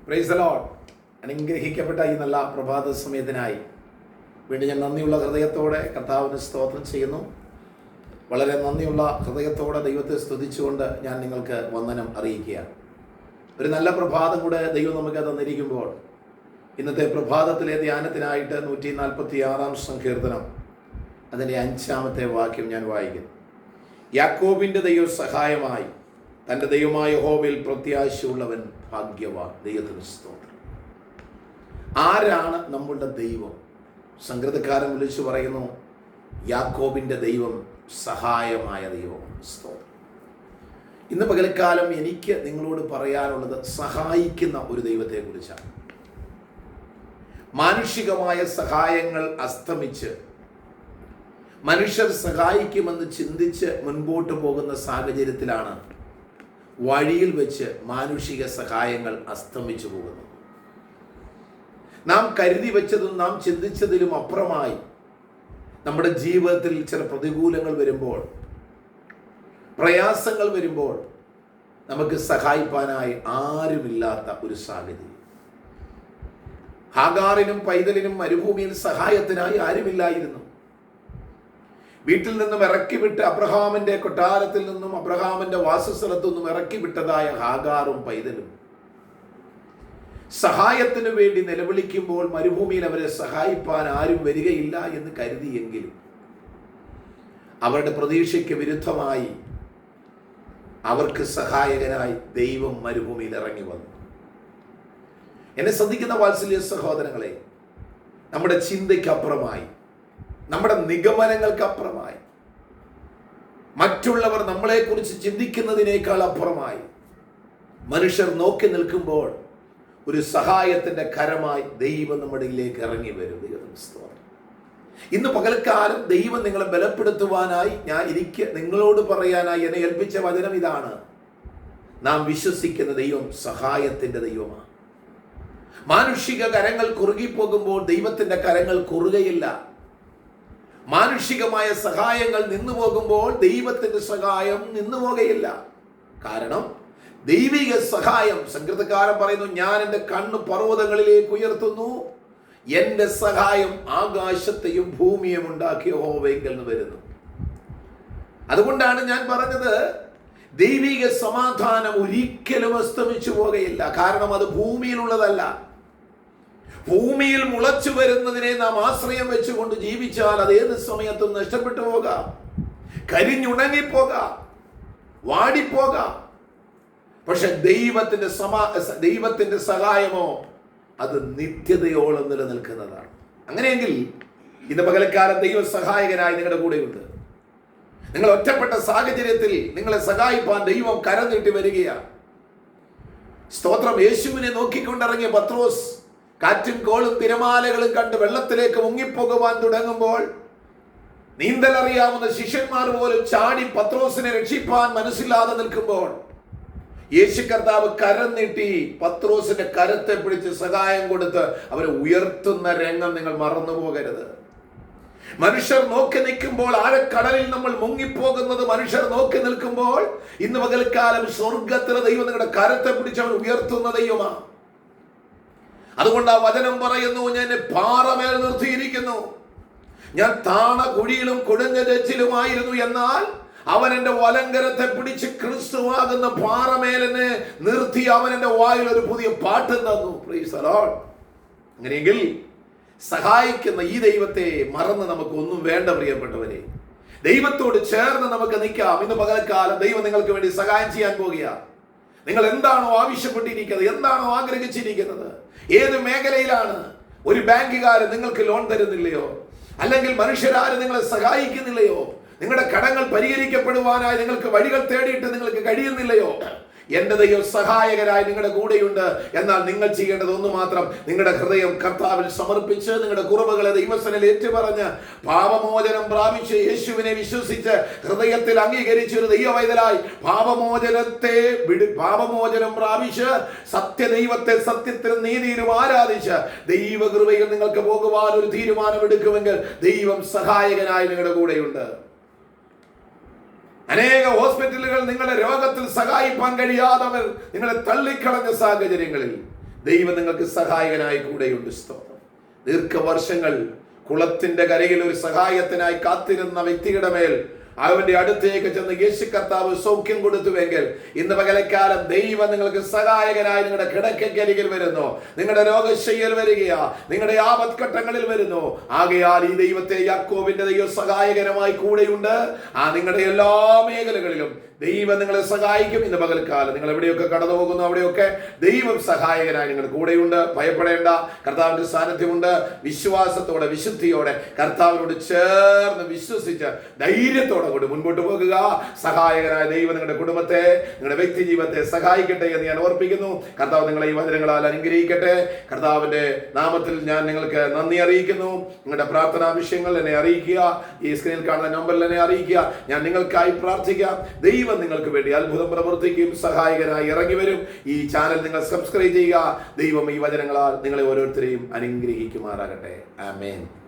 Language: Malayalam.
Praise the Lord. അനുഗ്രഹിക്കപ്പെട്ട ഈ നല്ല പ്രഭാത സമയത്തിനായി വീണ്ടും ഞാൻ നന്ദിയുള്ള ഹൃദയത്തോടെ കർത്താവിന് സ്തോത്രം ചെയ്യുന്നു. വളരെ നന്ദിയുള്ള ഹൃദയത്തോടെ ദൈവത്തെ സ്തുതിച്ചുകൊണ്ട് ഞാൻ നിങ്ങൾക്ക് വന്ദനം അറിയിക്കുകയാണ്. ഒരു നല്ല പ്രഭാതം കൂടെ ദൈവം നമുക്ക് തന്നിരിക്കുമ്പോൾ ഇന്നത്തെ പ്രഭാതത്തിലെ ധ്യാനത്തിനായിട്ട് 146 സങ്കീർത്തനം അതിൻ്റെ 5-ാമത്തെ വാക്യം ഞാൻ വായിക്കുന്നു. യാക്കോബിൻ്റെ ദൈവം സഹായമായി തൻ്റെ ദൈവമായ യഹോവയിൽ പ്രത്യാശയുള്ളവൻ ഭാഗ്യവാൻ. ദൈവത്തിന് സ്തോത്രം. ആരാണ് നമ്മളുടെ ദൈവം? സംഗീതക്കാരൻ വിളിച്ചു പറയുന്നു, യാക്കോബിൻ്റെ ദൈവം സഹായമായ ദൈവം. സ്തോത്രം. ഇന്ന് പകൽക്കാലം എനിക്ക് നിങ്ങളോട് പറയാനുള്ളത് സഹായിക്കുന്ന ഒരു ദൈവത്തെക്കുറിച്ചാണ്. മാനുഷികമായ സഹായങ്ങൾ അസ്തമിച്ച് മനുഷ്യർ സഹായിക്കുമെന്ന് ചിന്തിച്ച് മുൻപോട്ട് പോകുന്ന സാഹചര്യത്തിലാണ് വഴിയിൽ വെച്ച് മാനുഷിക സഹായങ്ങൾ അസ്തമിച്ചു പോകുന്നത്. നാം കരുതി വെച്ചതും നാം ചിന്തിച്ചതിലും അപ്പുറമായി നമ്മുടെ ജീവിതത്തിൽ ചില പ്രതികൂലങ്ങൾ വരുമ്പോൾ, പ്രയാസങ്ങൾ വരുമ്പോൾ നമുക്ക് സഹായിപ്പാനായി ആരുമില്ലാത്ത ഒരു സാഹചര്യം. ഹാഗാറിനും പൈതലിനും മരുഭൂമിയിൽ സഹായത്തിനായി ആരുമില്ലായിരുന്നു. വീട്ടിൽ നിന്നും ഇറക്കിവിട്ട് അബ്രഹാമിന്റെ കൊട്ടാരത്തിൽ നിന്നും അബ്രഹാമിന്റെ വാസസ്ഥലത്തു നിന്നും ഇറക്കിവിട്ടതായ ഹാഗാറും പൈതലും സഹായത്തിനു വേണ്ടി നിലവിളിക്കുമ്പോൾ മരുഭൂമിയിൽ അവരെ സഹായിപ്പാൻ ആരും വരികയില്ല എന്ന് കരുതിയെങ്കിലും അവരുടെ പ്രതീക്ഷയ്ക്ക് വിരുദ്ധമായി അവർക്ക് സഹായകനായി ദൈവം മരുഭൂമിയിൽ ഇറങ്ങി വന്നു. എന്നെ ശ്രദ്ധിക്കുന്ന വാത്സല്യ സഹോദരങ്ങളെ, നമ്മുടെ ചിന്തയ്ക്കപ്പുറമായി, നമ്മുടെ നിഗമനങ്ങൾക്കപ്പുറമായി, മറ്റുള്ളവർ നമ്മളെക്കുറിച്ച് ചിന്തിക്കുന്നതിനേക്കാൾ അപ്പുറമായി മനുഷ്യർ നോക്കി നിൽക്കുമ്പോൾ ഒരു സഹായത്തിന്റെ കരമായി ദൈവം നമ്മുടെ ഇതിലേക്ക് ഇറങ്ങി വരും. ഇന്ന് പകൽക്കാലം ദൈവം നിങ്ങളെ ബലപ്പെടുത്തുവാനായി എനിക്ക് നിങ്ങളോട് പറയാനായി എന്നെ ഏൽപ്പിച്ച വചനം ഇതാണ്: നാം വിശ്വസിക്കുന്ന ദൈവം സഹായത്തിന്റെ ദൈവമാണ്. മാനുഷിക കരങ്ങൾ കുറുകിപ്പോകുമ്പോൾ ദൈവത്തിന്റെ കരങ്ങൾ കുറുകയില്ല. മാനുഷികമായ സഹായങ്ങൾ നിന്നു പോകുമ്പോൾ ദൈവത്തിന്റെ സഹായം നിന്നു പോകുകയില്ല. കാരണം ദൈവിക സഹായം, സംഗീതക്കാരൻ പറയുന്നു, ഞാൻ എൻ്റെ കണ്ണ് പർവ്വതങ്ങളിലേക്ക് ഉയർത്തുന്നു, എൻ്റെ സഹായം ആകാശത്തെയും ഭൂമിയും ഉണ്ടാക്കിയ യഹോവയിൽ നിന്ന് വരുന്നു. അതുകൊണ്ടാണ് ഞാൻ പറഞ്ഞത്, ദൈവിക സമാധാനം ഒരിക്കലും അസ്തമിച്ചു പോകുകയില്ല. കാരണം അത് ഭൂമിയിലുള്ളതല്ല. ഭൂമിയിൽ മുളച്ചു വരുന്നതിനെ നാം ആശ്രയം വെച്ചുകൊണ്ട് ജീവിച്ചാൽ അത് ഏത് സമയത്തും നഷ്ടപ്പെട്ടു പോകാം, കരിഞ്ഞുണങ്ങിപ്പോകാം, വാടിപ്പോകാം. പക്ഷെ ദൈവത്തിന്റെ സഹായമോ അത് നിത്യതയോളം നിലനിൽക്കുന്നതാണ്. അങ്ങനെയെങ്കിൽ ഇന്ന് പകൽക്കാലം ദൈവ സഹായകനായി നിങ്ങളുടെ കൂടെയുണ്ട്. നിങ്ങൾ ഒറ്റപ്പെട്ട സാഹചര്യത്തിൽ നിങ്ങളെ സഹായിപ്പാൻ ദൈവം കരം നീട്ടി വരികയാണ്. സ്തോത്രം. യേശുവിനെ നോക്കിക്കൊണ്ടിറങ്ങിയ പത്രോസ് കാറ്റും കോളും തിരമാലകളും കണ്ട് വെള്ളത്തിലേക്ക് മുങ്ങിപ്പോകുവാൻ തുടങ്ങുമ്പോൾ നീന്തൽ അറിയാവുന്ന ശിഷ്യന്മാർ പോലും ചാടി പത്രോസിനെ രക്ഷിപ്പാൻ മനസ്സില്ലാതെ നിൽക്കുമ്പോൾ യേശു കർത്താവ് കരം നീട്ടി പത്രോസിന്റെ കരത്തെ പിടിച്ച് സഹായം കൊടുത്ത് അവരെ ഉയർത്തുന്ന രംഗം നിങ്ങൾ മറന്നു പോകരുത്. മനുഷ്യർ നോക്കി നിൽക്കുമ്പോൾ, ആഴക്കടലിൽ നമ്മൾ മുങ്ങിപ്പോകുന്നത് മനുഷ്യർ നോക്കി നിൽക്കുമ്പോൾ, ഇന്ന് പകൽക്കാലം സ്വർഗത്തിലെ ദൈവം നിങ്ങളുടെ കരത്തെ പിടിച്ച് അവൻ ഉയർത്തുന്ന ദൈവമാണ്. അതുകൊണ്ട് ആ വചനം പറയുന്നു, ഞാൻ പാറമേൽ നിർത്തിയിരിക്കുന്നു. ഞാൻ താണ കുഴിയിലും കുഴഞ്ഞ രച്ചിലുമായിരുന്നു, എന്നാൽ അവൻ എന്റെ വലങ്കരത്തെ പിടിച്ച് ക്രിസ്തുവാകുന്ന പാറമേലിനെ നിർത്തി അവൻ എന്റെ വായിൽ ഒരു പുതിയ പാട്ട് തന്നു. Praise the Lord. അങ്ങനെയെങ്കിൽ സഹായിക്കുന്ന ഈ ദൈവത്തെ മറന്ന് നമുക്ക് ഒന്നും വേണ്ട പ്രിയപ്പെട്ടവരെ. ദൈവത്തോട് ചേർന്ന് നമുക്ക് നിൽക്കാം. ഇന്ന് പകൽക്കാലം ദൈവം നിങ്ങൾക്ക് വേണ്ടി സഹായം ചെയ്യാൻ പോകുകയാണ്. നിങ്ങൾ എന്താണോ ആവശ്യപ്പെട്ടിരിക്കുന്നത്, എന്താണോ ആഗ്രഹിച്ചിരിക്കുന്നത്, ഏത് മേഖലയിലാണ്? ഒരു ബാങ്കുകാരൻ നിങ്ങൾക്ക് ലോൺ തരുന്നില്ലയോ? അല്ലെങ്കിൽ മനുഷ്യരാരും നിങ്ങളെ സഹായിക്കുന്നില്ലയോ? നിങ്ങളുടെ കടങ്ങൾ പരിഹരിക്കപ്പെടുവാനായി നിങ്ങൾക്ക് വഴികൾ തേടിയിട്ട് നിങ്ങൾക്ക് കഴിയുന്നില്ലയോ? എന്റെ ദൈവം സഹായകരായി നിങ്ങളുടെ കൂടെയുണ്ട്. എന്നാൽ നിങ്ങൾ ചെയ്യേണ്ടത് ഒന്ന് മാത്രം: നിങ്ങളുടെ ഹൃദയം കർത്താവിൽ സമർപ്പിച്ച് നിങ്ങളുടെ കുറവുകളെ ദൈവസന്നിധിയിൽ ഏറ്റുപറഞ്ഞ് പാപമോചനം പ്രാപിച്ച് യേശുവിനെ വിശ്വസിച്ച് ഹൃദയത്തിൽ അംഗീകരിച്ച ഒരു ദൈവവൈതലായി പാപമോചനം പ്രാപിച്ച് സത്യദൈവത്തെ സത്യത്തിലും നീതിയിലും ആരാധിച്ച് ദൈവകൃപയിൽ നിങ്ങൾക്ക് പോകുവാൻ ഒരു തീരുമാനമെടുക്കുമെങ്കിൽ ദൈവം സഹായകനായി നിങ്ങളുടെ കൂടെയുണ്ട്. അനേക ഹോസ്പിറ്റലുകൾ നിങ്ങളുടെ രോഗത്തിൽ സഹായിപ്പാൻ കഴിയാതവർ നിങ്ങളെ തള്ളിക്കളഞ്ഞ സാഹചര്യങ്ങളിൽ ദൈവം നിങ്ങൾക്ക് സഹായകനായി കൂടെയുണ്ട്. സ്തോത്രം. ദീർഘവർഷങ്ങൾ കുളത്തിന്റെ കരയിൽ ഒരു സഹായത്തിനായി കാത്തിരുന്ന വ്യക്തിയുടെ മേൽ അവന്റെ അടുത്തേക്ക് ചെന്ന് യേശു കർത്താവ് സൗഖ്യം കൊടുത്തുവെങ്കിൽ ഇന്ന് പകലക്കാലം ദൈവം നിങ്ങൾക്ക് സഹായകനായി നിങ്ങളുടെ കിടക്കക്കരികിൽ വരുന്നു, നിങ്ങളുടെ രോഗശയ്യയിൽ വരികയാ, നിങ്ങളുടെ ആപത്ഘട്ടങ്ങളിൽ വരുന്നു. ആകയാൽ ഈ ദൈവത്തെ, യാക്കോബിന്റെ ദൈവം സഹായകരമായി കൂടെയുണ്ട്. നിങ്ങളുടെ എല്ലാ മേഖലകളിലും ദൈവം നിങ്ങളെ സഹായിക്കും. ഇന്ന് പകൽക്കാലം നിങ്ങൾ എവിടെയൊക്കെ കടന്നു പോകുന്നു അവിടെയൊക്കെ ദൈവം സഹായകനായി നിങ്ങളുടെ കൂടെയുണ്ട്. ഭയപ്പെടേണ്ട, കർത്താവിന്റെ സാന്നിധ്യമുണ്ട്. വിശ്വാസത്തോടെ, വിശുദ്ധിയോടെ, കർത്താവിനോട് ചേർന്ന് വിശ്വസിച്ച് ധൈര്യത്തോടെ കൊണ്ട് മുൻപോട്ട് പോകുക. സഹായകനായ ദൈവം നിങ്ങളുടെ കുടുംബത്തെ, നിങ്ങളുടെ വ്യക്തി ജീവിതത്തെ സഹായിക്കട്ടെ എന്ന് ഞാൻ ഓർപ്പിക്കുന്നു. കർത്താവ് നിങ്ങളെ ഈ വചനങ്ങളാൽ അനുഗ്രഹിക്കട്ടെ. കർത്താവിന്റെ നാമത്തിൽ ഞാൻ നിങ്ങൾക്ക് നന്ദി അറിയിക്കുന്നു. നിങ്ങളുടെ പ്രാർത്ഥനാ വിഷയങ്ങൾ എന്നെ അറിയിക്കുക. ഈ സ്ക്രീനിൽ കാണുന്ന നമ്പറിൽ എന്നെ അറിയിക്കുക. ഞാൻ നിങ്ങൾക്കായി പ്രാർത്ഥിക്കാം. ദൈവം നിങ്ങൾക്ക് വേണ്ടി അത്ഭുതം പ്രവർത്തിക്കും, സഹായകനായി ഇറങ്ങി വരും. ഈ ചാനൽ നിങ്ങൾ സബ്സ്ക്രൈബ് ചെയ്യുക. ദൈവം ഈ വചനങ്ങളാൽ നിങ്ങളെ ഓരോരുത്തരെയും അനുഗ്രഹിക്കുമാറാകട്ടെ. ആമേൻ.